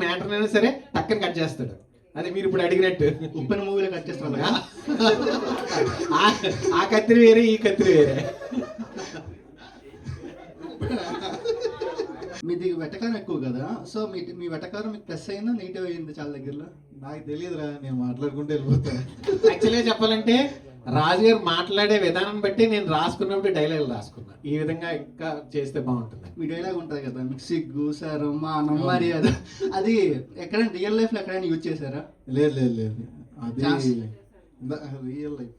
Matter అయినా సరే టక్కని cut చేస్తాడు. అదే మీరు ఇప్పుడు అడిగినట్టు ఉప్పెన మూవీలో కట్ చేస్తాను. ఆ కత్తిరి వేరే, ఈ కత్తిరి వేరే. మీది వెటకారం ఎక్కువ కదా, సో మీ వెటకారం మీకు ప్లస్ అయిందా నెగిటివ్ అయింది చాలా దగ్గరలో? నాకు తెలియదురా, నేను మాట్లాడుకుంటే వెళ్ళిపోతాను. యాక్చువల్గా చెప్పాలంటే రాజు గారు మాట్లాడే విధానం బట్టి నేను రాసుకున్నప్పుడు డైలాగ్ రాసుకున్నా, ఈ విధంగా ఇంకా చేస్తే బాగుంటుంది. మీ డైలాగ్ ఉంటుంది కదా, మీకు సిగ్గు సారం మానం మర్యాద, అది ఎక్కడైనా రియల్ లైఫ్ లో ఎక్కడైనా యూజ్ చేశారా? లేదు లేదు లేదు, అది రియల్ లైఫ్.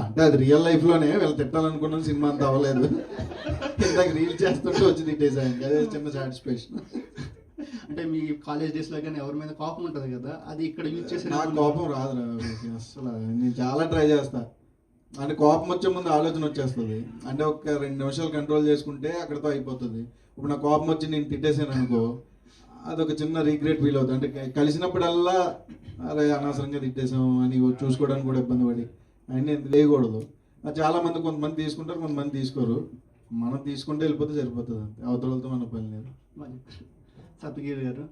అంటే అది రియల్ లైఫ్ లోనే వీళ్ళు తిట్టాలనుకున్న సినిమా అంతా అవ్వలేదు. ఇందాక రీల్ చేస్తుంటే వచ్చి తిట్టేసాను, అదే చిన్న సాటిస్ఫాక్షన్. అంటే మీ కాలేజ్ డేస్ లో కానీ ఎవరి మీద కోపం ఉంటుంది కదా, అది ఇక్కడ యూజ్ చేసే? నాకు కోపం రాదురా అసలు, నేను చాలా ట్రై చేస్తా. అంటే కోపం వచ్చే ముందు ఆలోచన వచ్చేస్తుంది, అంటే ఒక 2 నిమిషాలు కంట్రోల్ చేసుకుంటే అక్కడితో అయిపోతుంది. ఇప్పుడు నాకు కోపం వచ్చి నేను తిట్టేసాను అనుకో, అదొక చిన్న రీగ్రెట్ ఫీల్ అవుతుంది. అంటే కలిసినప్పుడల్లా అరే అనవసరంగా తిట్టేసాం అని చూసుకోవడానికి కూడా ఇబ్బంది పడి అన్నీ వేయకూడదు. చాలా మంది కొంతమంది తీసుకుంటారు, కొంతమంది తీసుకోరు. మనం తీసుకుంటే వెళ్ళిపోతే సరిపోతుంది, అంతే. అవతలతో మన పని లేదు. సత్యగిరి గారు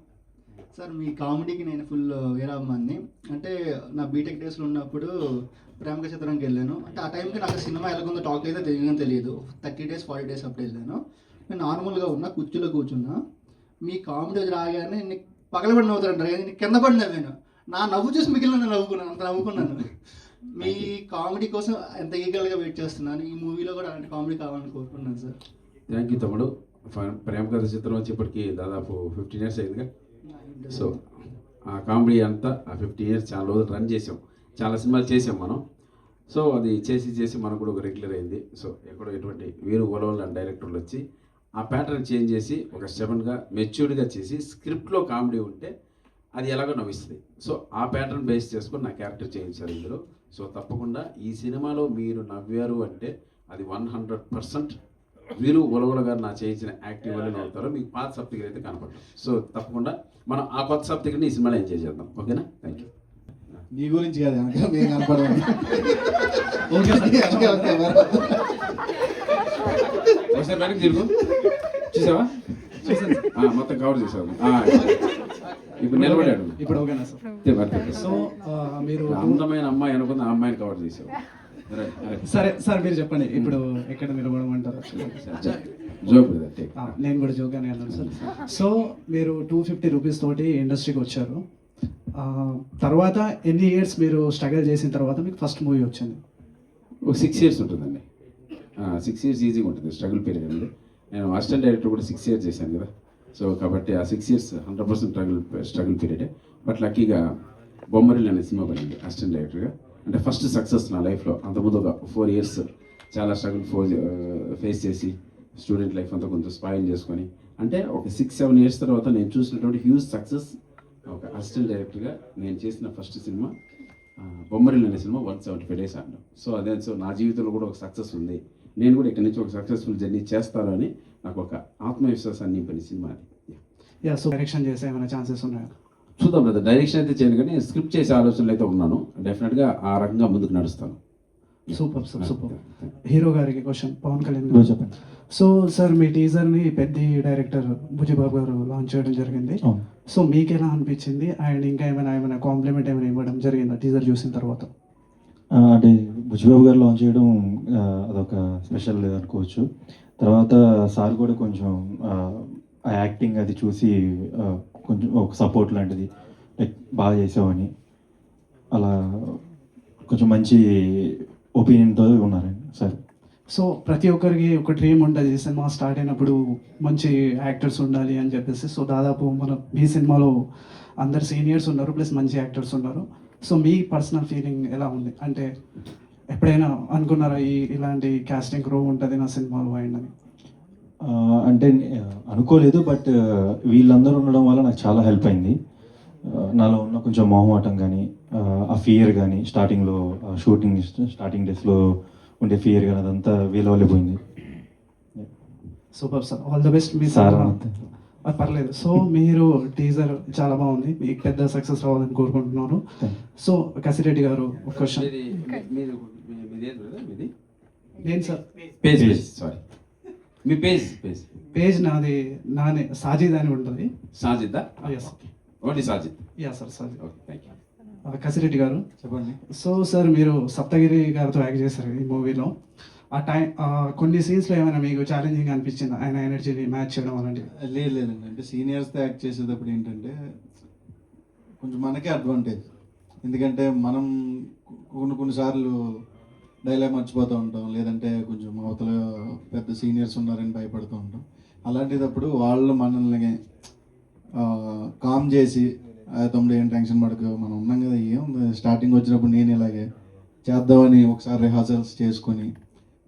సార్, మీ కామెడీకి నేను ఫుల్ వీరాభిమాన్ని. అంటే నా బీటెక్ డేస్లో ఉన్నప్పుడు ప్రేమక చిత్రానికి వెళ్ళాను. అంటే ఆ టైంకి నాకు సినిమా ఎలాగుందో టాక్ అయితే తెలియదు. 30 days 40 days అప్పుడు వెళ్ళాను. నేను నార్మల్గా ఉన్నా, కుర్చీలో కూర్చున్నా. మీ కామెడీ రాగానే నీకు పగలబడి నవ్వుతారంటారు, నీకు కింద పడి నవ్వాను. నా నవ్వు చూసి మిగిలిన నవ్వుకున్నాను, అంత నవ్వుకున్నాను. మీ కామెడీ కోసం ఎంత ఈగల్గా వెయిట్ చేస్తున్నాను. ఈ మూవీలో కూడా అలాంటి కామెడీ కావాలని కోరుకున్నాను సార్. థ్యాంక్ యూ తమ్ముడు. ప్రేమ కథ చిత్రం వచ్చేప్పటికి దాదాపు 15 years అయిందిగా. సో ఆ కామెడీ అంతా ఆ 15 years చాలా రోజులు రన్ చేసాం, చాలా సినిమాలు చేసాం మనం. సో అది చేసి మనకు కూడా ఒక రెగ్యులర్ అయింది. సో ఎక్కడో ఎటువంటి వీరు గొలవలు అండ్ డైరెక్టర్లు వచ్చి ఆ ప్యాటర్న్ చేంజ్ చేసి ఒక స్టెబన్గా మెచ్యూర్డ్గా చేసి స్క్రిప్ట్లో కామెడీ ఉంటే అది ఎలాగో నవ్విస్తుంది. సో ఆ ప్యాటర్న్ బేస్ చేసుకొని నా క్యారెక్టర్ చేయించారు ఇందులో. సో తప్పకుండా ఈ సినిమాలో మీరు నవ్వారు అంటే అది 100% వీరు గొలగొల గారు నా చేయించిన యాక్టివ్ వల్ల నవ్వుతారో. మీకు పాత సప్తికలు అయితే కనపడతాం. సో తప్పకుండా మనం ఆ కొత్త సప్తికని ఈ సినిమాలో ఎంజాయ్ చేద్దాం. ఓకేనా? Thank you. నీ గురించి కాదు, వెనక నేను కనపడమని. ఒకసారి వెనక్కి తిరుగు, చూసావా? మొత్తం కవర్ చేసావు. ఇప్పుడు నిలబడాడు. ఇప్పుడు ఓకేనా సార్? సో మీరు అందమైన అమ్మాయి అనుకున్న ఆ అమ్మాయిని కవర్ చేసావు. సరే సార్, మీరు చెప్పండి ఇప్పుడు ఎక్కడ నిలబడమంటారు? జోక్, నేను కూడా జోక్గానే అన్నాను సార్. సో మీరు 250 rupees తోటి ఇండస్ట్రీకి వచ్చారు. తర్వాత ఎన్ని ఇయర్స్ మీరు స్ట్రగల్ చేసిన తర్వాత మీకు ఫస్ట్ మూవీ వచ్చింది? ఒక 6 years ఉంటుందండి. 6 years ఈజీగా ఉంటుంది స్ట్రగుల్ పీరియడ్ అండి. నేను అసిస్టెంట్ డైరెక్టర్ కూడా 6 years చేశాను కదా. సో కాబట్టి ఆ 6 years 100% స్ట్రగుల్ పీరియడే. బట్ లక్కీగా బొమ్మరిల్ అనే సినిమా పడింది అసిస్టెంట్ డైరెక్టర్గా. అంటే ఫస్ట్ సక్సెస్ నా లైఫ్లో. అంతకుముందు ఒక 4 years చాలా స్ట్రగుల్ ఫేస్ చేసి స్టూడెంట్ లైఫ్ అంతా కొంచెం స్పాయిల్ చేసుకొని, అంటే ఒక 6-7 years తర్వాత నేను చూసినటువంటి హ్యూజ్ సక్సెస్ ఒక అసిస్టెంట్ డైరెక్టర్గా నేను చేసిన ఫస్ట్ సినిమా బొమ్మరిల్ అనే సినిమా 175 days ఆడినాం. సో అదే, సో నా జీవితంలో కూడా ఒక సక్సెస్ ఉంది, నేను కూడా ఇక్కడి నుంచి ఒక సక్సెస్ఫుల్ జర్నీ చేస్తాను అని నాకు ఒక ఆత్మవిశ్వాసాన్ని నింపిన సినిమా అది. సో డైరెక్షన్ చేసే ఏమైనా ఛాన్సెస్ ఉన్నాయా? చూద్దాం బ్రదర్, డైరెక్షన్ అయితే చేయను కానీ స్క్రిప్ట్ చేసే ఆలోచనలు అయితే ఉన్నాను. డెఫినెట్గా ఆ రకంగా ముందుకు నడుస్తాను. Super sir, super. హీరో గారికి క్వశ్చన్, పవన్ కళ్యాణ్ గారు చెప్పండి. సో సార్, మీ టీజర్ని పెద్ద డైరెక్టర్ బుజ్జిబాబు గారు లాంచ్ చేయడం జరిగింది. సో మీకు ఎలా అనిపించింది? అండ్ ఇంకా ఏమైనా కాంప్లిమెంట్ ఏమైనా ఇవ్వడం జరిగిందా టీజర్ చూసిన తర్వాత? అంటే బుజ్జిబాబు గారు లాంచ్ చేయడం అదొక స్పెషల్ అనుకోవచ్చు. తర్వాత సార్ కూడా కొంచెం ఆ యాక్టింగ్ అది చూసి కొంచెం ఒక సపోర్ట్ లాంటిది, లైక్ బాగా చేసావని అలా కొంచెం మంచి ఒపీనియన్తో ఉన్నారండి సార్. సో ప్రతి ఒక్కరికి ఒక డ్రీమ్ ఉంటుంది సినిమా స్టార్ట్ అయినప్పుడు మంచి యాక్టర్స్ ఉండాలి అని చెప్పేసి. సో దాదాపు మన మీ సినిమాలో అందరు సీనియర్స్ ఉన్నారు, ప్లస్ మంచి యాక్టర్స్ ఉన్నారు. సో మీ పర్సనల్ ఫీలింగ్ ఎలా ఉంది? అంటే ఎప్పుడైనా అనుకున్నారా ఇలాంటి కాస్టింగ్ రో ఉంటుంది నా సినిమాలో అయిందని? అంటే అనుకోలేదు, బట్ వీళ్ళందరూ ఉండడం వల్ల నాకు చాలా హెల్ప్ అయింది. నాలో ఉన్న కొంచెం మొహమాటం కానీ, ఆ ఫియర్ కానీ, స్టార్టింగ్లో స్టార్టింగ్ డేస్లో ఉండే ఫియర్ కానీ అదంతా వీళ్ళ వల్లే పోయింది. Super sir, all the best. Me sir పర్లేదు. సో మీరు టీజర్ చాలా బాగుంది, మీకు పెద్ద సక్సెస్ రావాలని కోరుకుంటున్నాను. సో కసిరెడ్డి గారు ఒక క్వశ్చన్. మీది నేను సార్ పేజ్ సారీ, మీ పేజ్ పేజ్ నానే సాజిద్ అని ఉంటుంది. సాజిద్దా? Yes only Sajid. Yeah sir Sajid. Okay, thank you. Kasireddy గారు, చెప్పండి. సో సార్ మీరు సప్తగిరి గారితో యాక్ట్ చేశారు ఈ మూవీలో. ఆ టైం కొన్ని సీన్స్లో ఏమైనా మీకు ఛాలెంజింగ్ అనిపించింది ఆయన ఎనర్జీని మ్యాచ్ చేయడం అలాంటివి? లేదండి, అంటే సీనియర్స్తో యాక్ట్ చేసేటప్పుడు ఏంటంటే కొంచెం మనకే అడ్వాంటేజ్. ఎందుకంటే మనం కొన్నిసార్లు డైలాగ్ మర్చిపోతూ ఉంటాం, లేదంటే కొంచెం అవతల పెద్ద సీనియర్స్ ఉన్నారని భయపడుతూ ఉంటాం. అలాంటిదప్పుడు వాళ్ళు మనల్ని కామ్ చేసి, తమ్ముడు ఏం టెన్షన్ పడకు, మనం ఉన్నాం కదా, ఏం స్టార్టింగ్ వచ్చినప్పుడు నేను ఇలాగే చేద్దామని ఒకసారి రిహార్సల్స్ చేసుకొని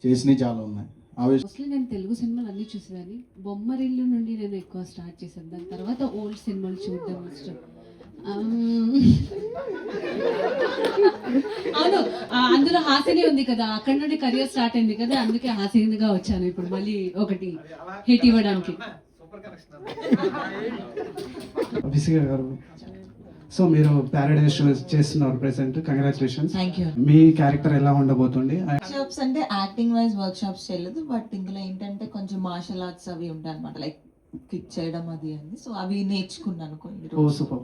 చేసినవి చాలా ఉన్నాయి. మోస్ట్లీ నేను తెలుగు సినిమాలు అన్నీ చూసేదాన్ని. బొమ్మరిల్లు నుండి నేను ఎక్కువ స్టార్ట్ చేశాను. దాని తర్వాత ఓల్డ్ సినిమాలు చూడడం ఇష్టం. అవును, అందులో హాసిని ఉంది కదా, అక్కడ నుండి కెరియర్ స్టార్ట్ అయింది కదా, అందుకే హాసినిగా వచ్చాను ఇప్పుడు మళ్ళీ ఒకటి హిట్ ఇవ్వడానికి. విసిగా గారు, సో మీరు ప్యారడైజ్ షో చేస్తున్నారు present, congratulations. Thank you. Me character ఎలా ఉండబోతుంది? వర్క్షాప్స్ అంటే యాక్టింగ్ వైజ్ వర్క్షాప్స్ చేయలేదు, బట్ ఇందులో ఏంటంటే కొంచెం మార్షల్ ఆర్ట్స్ అవి ఉంటాయి అనమాట, లైక్ కిక్ చేయడం అది అని. సో అవి నేర్చుకున్నాను కొన్ని ఓ రోజులు. సూపర్.